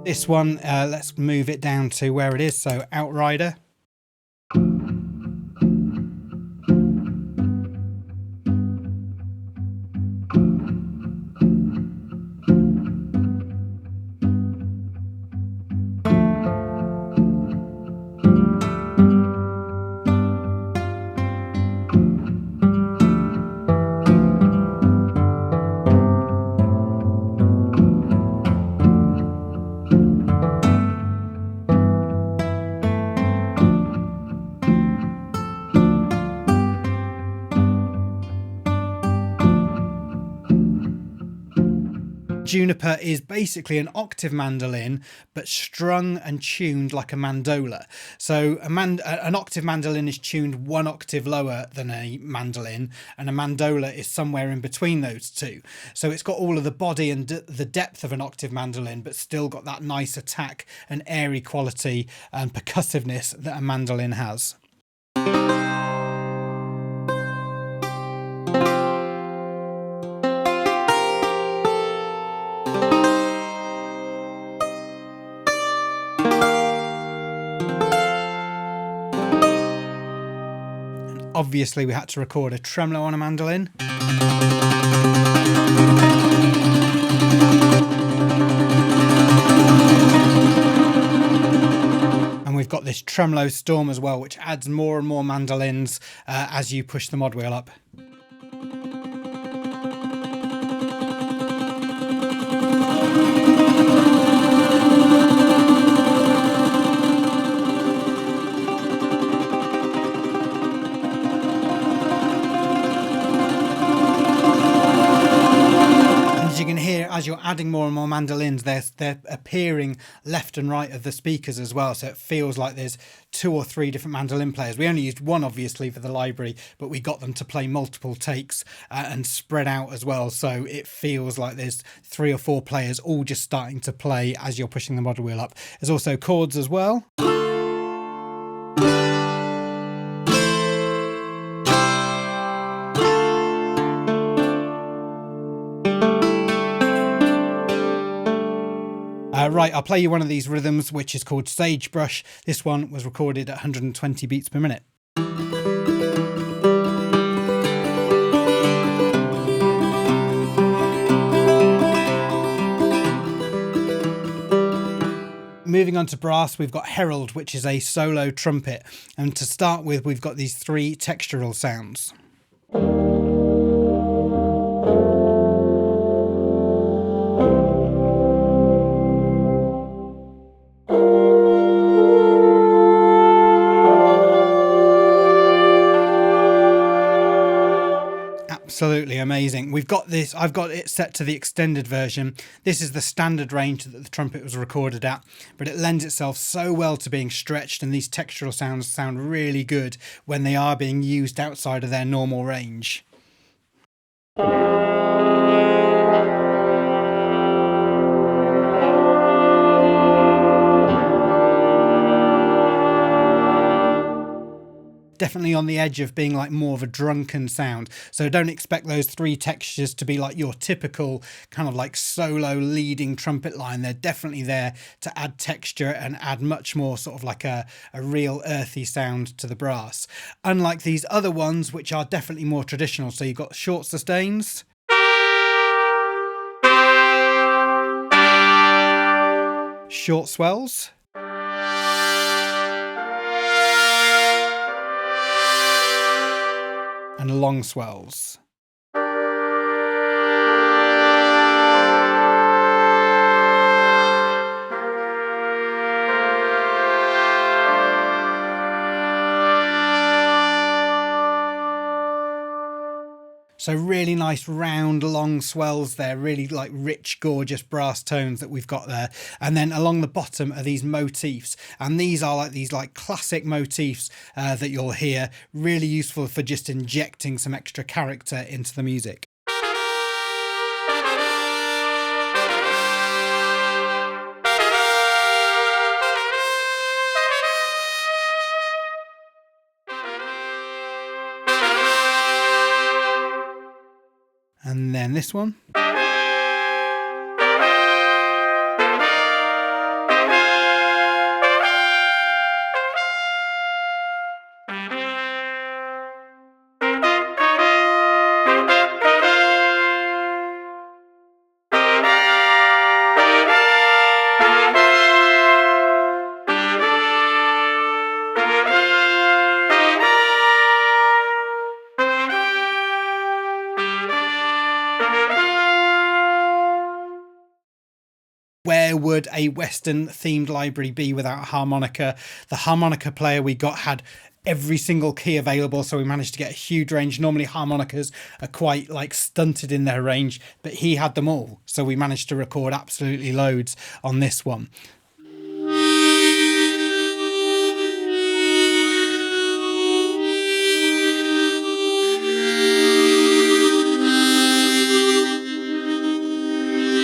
This one, let's move it down to where it is. So Outrider. Juniper is basically an octave mandolin, but strung and tuned like a mandola. So an octave mandolin is tuned one octave lower than a mandolin, and a mandola is somewhere in between those two. So it's got all of the body and the depth of an octave mandolin, but still got that nice attack and airy quality and percussiveness that a mandolin has. Obviously, we had to record a tremolo on a mandolin. And we've got this tremolo storm as well, which adds more and more mandolins as you push the mod wheel up. As you're adding more and more mandolins, they're appearing left and right of the speakers as well, so it feels like there's 2 or 3 different mandolin players. We only used one obviously for the library, but we got them to play multiple takes and spread out as well, so it feels like there's 3 or 4 players all just starting to play as you're pushing the model wheel up. There's also chords as well. Right, I'll play you one of these rhythms, which is called Sagebrush. This one was recorded at 120 beats per minute. Moving on to brass, we've got Herald, which is a solo trumpet. And to start with, we've got these 3 textural sounds. Absolutely amazing. We've got this, I've got it set to the extended version. This is the standard range that the trumpet was recorded at, but it lends itself so well to being stretched, and these textural sounds sound really good when they are being used outside of their normal range. Definitely on the edge of being like more of a drunken sound. So don't expect those 3 textures to be like your typical kind of like solo leading trumpet line. They're definitely there to add texture and add much more sort of like a real earthy sound to the brass. Unlike these other ones, which are definitely more traditional. So you've got short sustains, short swells, and long swells. So really nice round long swells there, really like rich gorgeous brass tones that we've got there. And then along the bottom are these motifs, and these are like these like classic motifs that you'll hear, really useful for just injecting some extra character into the music. And then this one. Where would a Western themed library be without a harmonica? The harmonica player we got had every single key available, so we managed to get a huge range. Normally harmonicas are quite like stunted in their range, but he had them all, so we managed to record absolutely loads on this one.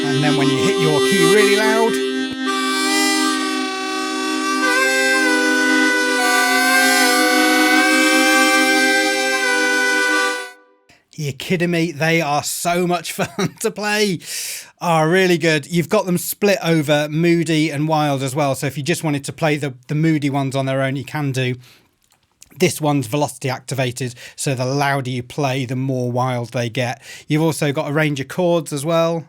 And then when you hit your key really loud, you're kidding me, they are so much fun to play. Oh, really good. You've got them split over moody and wild as well, so if you just wanted to play the moody ones on their own, you can do. This one's velocity activated, so the louder you play, the more wild they get. You've also got a range of chords as well.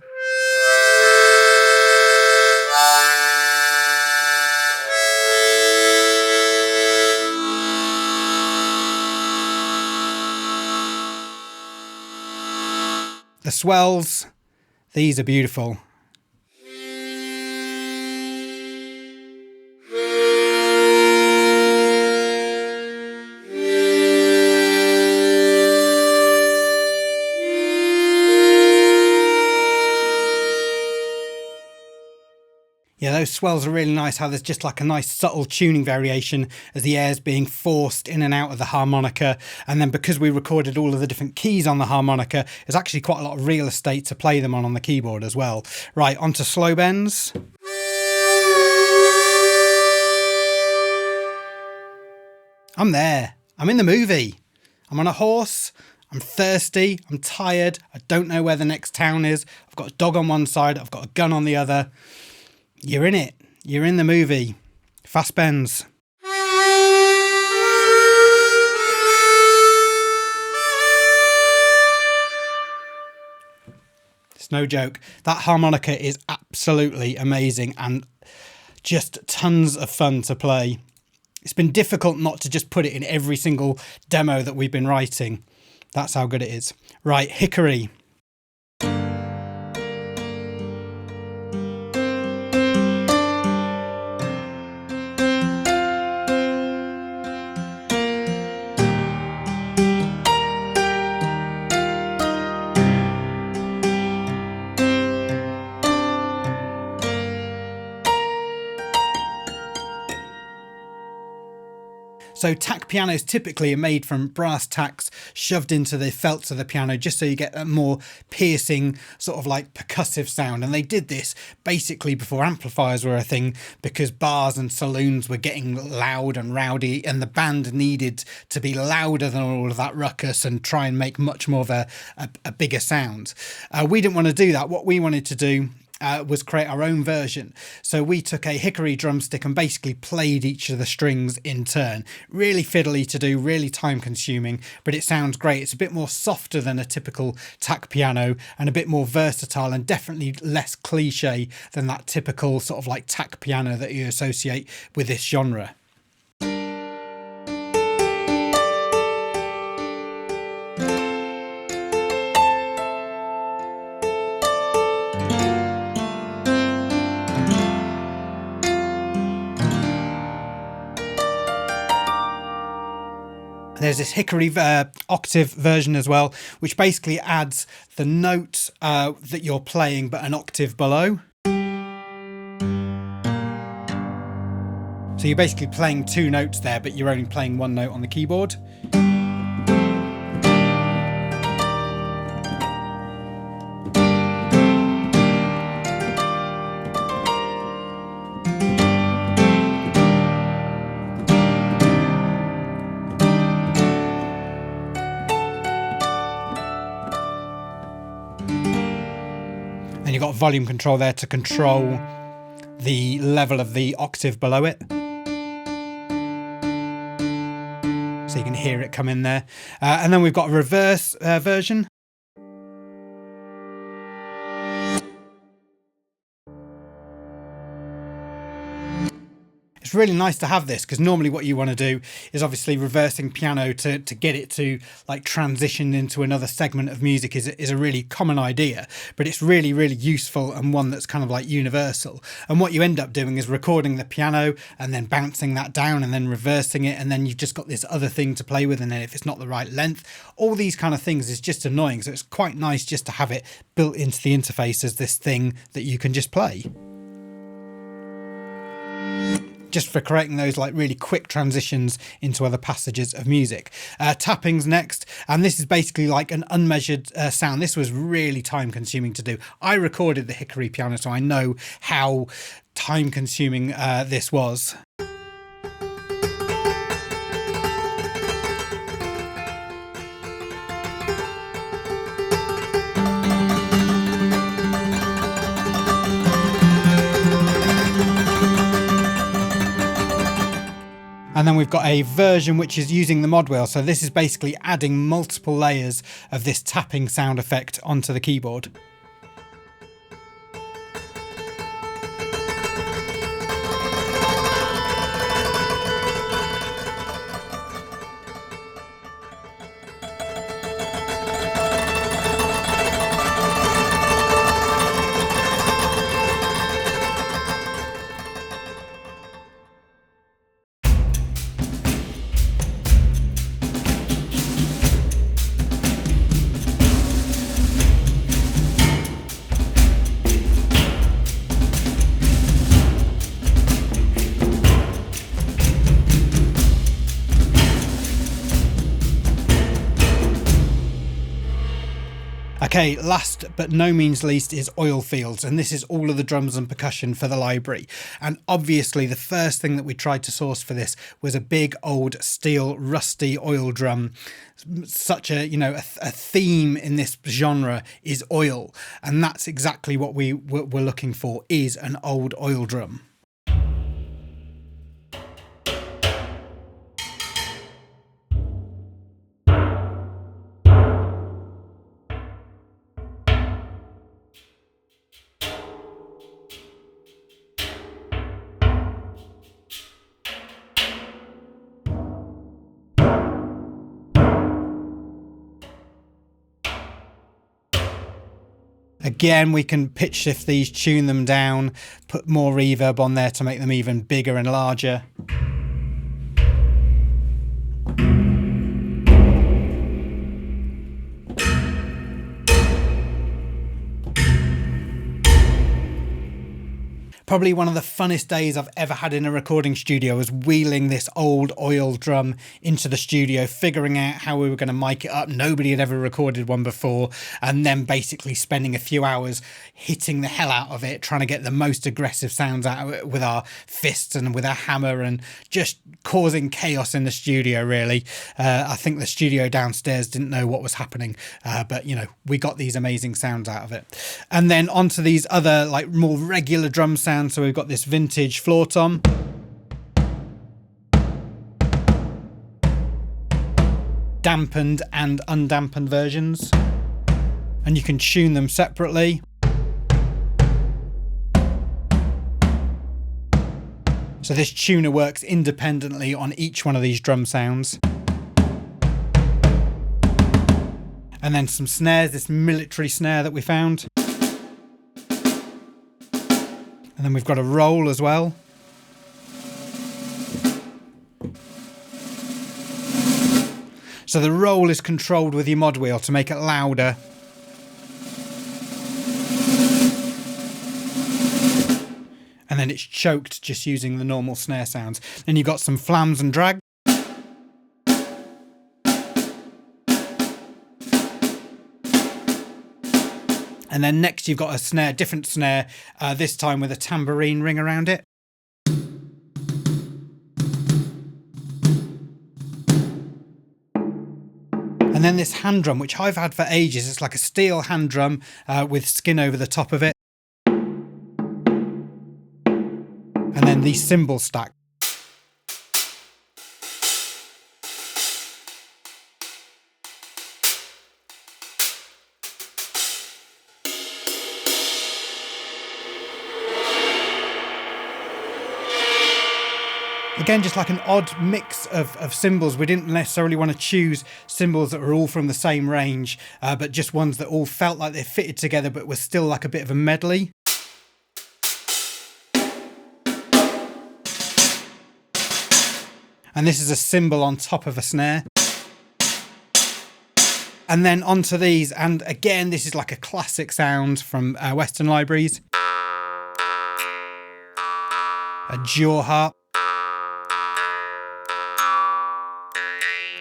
The swells, these are beautiful. Yeah, those swells are really nice, how there's just like a nice subtle tuning variation as the air's being forced in and out of the harmonica. And then because we recorded all of the different keys on the harmonica, there's actually quite a lot of real estate to play them on the keyboard as well. Right, onto slow bends. I'm there. I'm in the movie. I'm on a horse. I'm thirsty. I'm tired. I don't know where the next town is. I've got a dog on one side. I've got a gun on the other. You're in it. You're in the movie. Fast bends. It's no joke. That harmonica is absolutely amazing and just tons of fun to play. It's been difficult not to just put it in every single demo that we've been writing. That's how good it is. Right, hickory. So tack pianos typically are made from brass tacks shoved into the felts of the piano just so you get that more piercing sort of like percussive sound. And they did this basically before amplifiers were a thing because bars and saloons were getting loud and rowdy and the band needed to be louder than all of that ruckus and try and make much more of a bigger sound. We didn't want to do that. What we wanted to do was create our own version. So we took a hickory drumstick and basically played each of the strings in turn. Really fiddly to do, really time consuming, but it sounds great. It's a bit more softer than a typical tack piano and a bit more versatile and definitely less cliche than that typical sort of like tack piano that you associate with this genre. There's this hickory octave version as well, which basically adds the note that you're playing but an octave below. So you're basically playing two notes there, but you're only playing one note on the keyboard. And you've got volume control there to control the level of the octave below it. So you can hear it come in there. And then we've got a reverse version. It's really nice to have this, because normally what you want to do is obviously reversing piano to get it to like transition into another segment of music is a really common idea, but it's really, really useful and one that's kind of like universal. And what you end up doing is recording the piano and then bouncing that down and then reversing it, and then you've just got this other thing to play with, and then if it's not the right length, all these kind of things is just annoying. So it's quite nice just to have it built into the interface as this thing that you can just play. Just for creating those like really quick transitions into other passages of music. Tapping's next, and this is basically like an unmeasured sound. This was really time consuming to do. I recorded the hickory piano, so I know how time consuming this was. And then we've got a version which is using the mod wheel. So this is basically adding multiple layers of this tapping sound effect onto the keyboard. Okay, last but no means least is oil fields, and this is all of the drums and percussion for the library. And obviously the first thing that we tried to source for this was a big old steel rusty oil drum. Such a, you know, a theme in this genre is oil, and that's exactly what we were looking for, is an old oil drum. Again, we can pitch shift these, tune them down, put more reverb on there to make them even bigger and larger. Probably one of the funnest days I've ever had in a recording studio was wheeling this old oil drum into the studio, figuring out how we were going to mic it up. Nobody had ever recorded one before, and then basically spending a few hours hitting the hell out of it, trying to get the most aggressive sounds out of it with our fists and with our hammer, and just causing chaos in the studio, really. I think the studio downstairs didn't know what was happening, but, you know, we got these amazing sounds out of it. And then onto these other, like, more regular drum sounds. So we've got this vintage floor tom, dampened and undampened versions, and you can tune them separately. So this tuner works independently on each one of these drum sounds. And then some snares, this military snare that we found. And then we've got a roll as well. So the roll is controlled with your mod wheel to make it louder. And then it's choked just using the normal snare sounds. Then you've got some flams and drag. And then next you've got a snare, different snare, this time with a tambourine ring around it. And then this hand drum, which I've had for ages. It's like a steel hand drum with skin over the top of it. And then the cymbal stack. Again, just like an odd mix of cymbals. We didn't necessarily want to choose cymbals that were all from the same range, but just ones that all felt like they fitted together, but were still like a bit of a medley. And this is a cymbal on top of a snare. And then onto these, and again, this is like a classic sound from Western libraries. A jaw harp.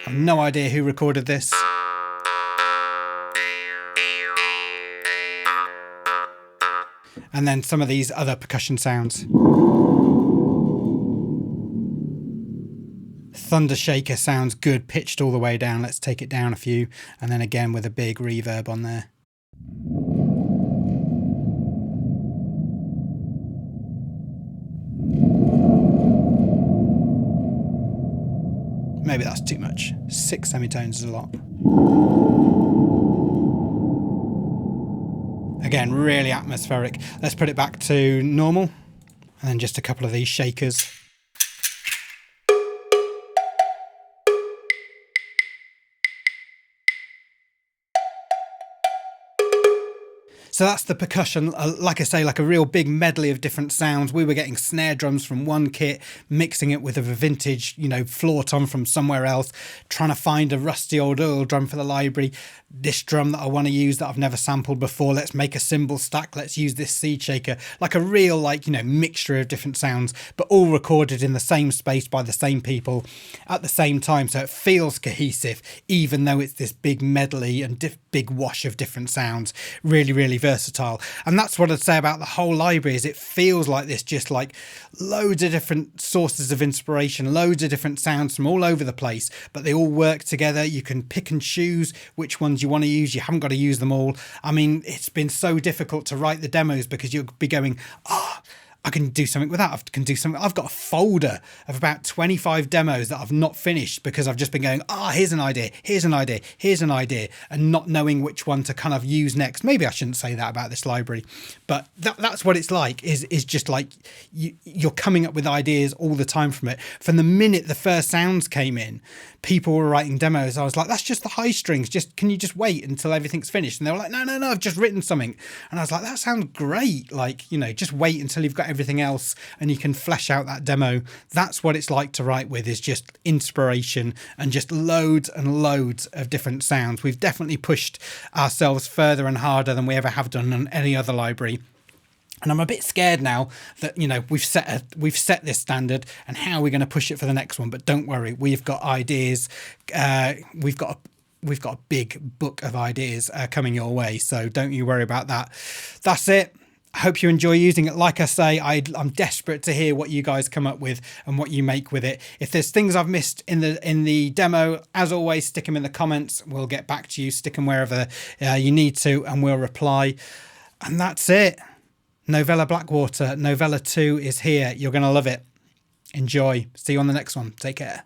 I've no idea who recorded this. And then some of these other percussion sounds. Thunder shaker sounds good, pitched all the way down. Let's take it down a few. And then again with a big reverb on there. Maybe that's too much. 6 semitones is a lot. Again, really atmospheric. Let's put it back to normal. And then just a couple of these shakers. So that's the percussion, like I say, like a real big medley of different sounds. We were getting snare drums from one kit, mixing it with a vintage, floor tom from somewhere else, trying to find a rusty old oil drum for the library. This drum that I want to use that I've never sampled before, let's make a cymbal stack, let's use this seed shaker. Like a real, mixture of different sounds, but all recorded in the same space by the same people at the same time. So it feels cohesive, even though it's this big medley and big wash of different sounds. Really, really versatile. And that's what I'd say about the whole library, is it feels like this, just like loads of different sources of inspiration, loads of different sounds from all over the place, but they all work together. You can pick and choose which ones you want to use. You haven't got to use them all. I mean, it's been so difficult to write the demos because you'll be going, I can do something with that. I can do something. I've got a folder of about 25 demos that I've not finished because I've just been going, here's an idea, here's an idea, here's an idea, and not knowing which one to kind of use next. Maybe I shouldn't say that about this library, but that's what it's like, is just like you're coming up with ideas all the time from it. From the minute the first sounds came in, people were writing demos. I was like, that's just the high strings. Can you just wait until everything's finished? And they were like, no, I've just written something. And I was like, that sounds great. Just wait until you've got everything else and you can flesh out that demo. That's what it's like to write with, is just inspiration and just loads and loads of different sounds. We've definitely pushed ourselves further and harder than we ever have done on any other library. And I'm a bit scared now that, we've set this standard, and how are we going to push it for the next one? But don't worry, we've got ideas. We've got a big book of ideas coming your way, so don't you worry about that. That's it. I hope you enjoy using it. Like I say, I'm desperate to hear what you guys come up with and what you make with it. If there's things I've missed in the demo, as always, stick them in the comments. We'll get back to you. Stick them wherever you need to, and we'll reply. And that's it. Novella Blackwater, Novella 2 is here. You're going to love it. Enjoy. See you on the next one. Take care.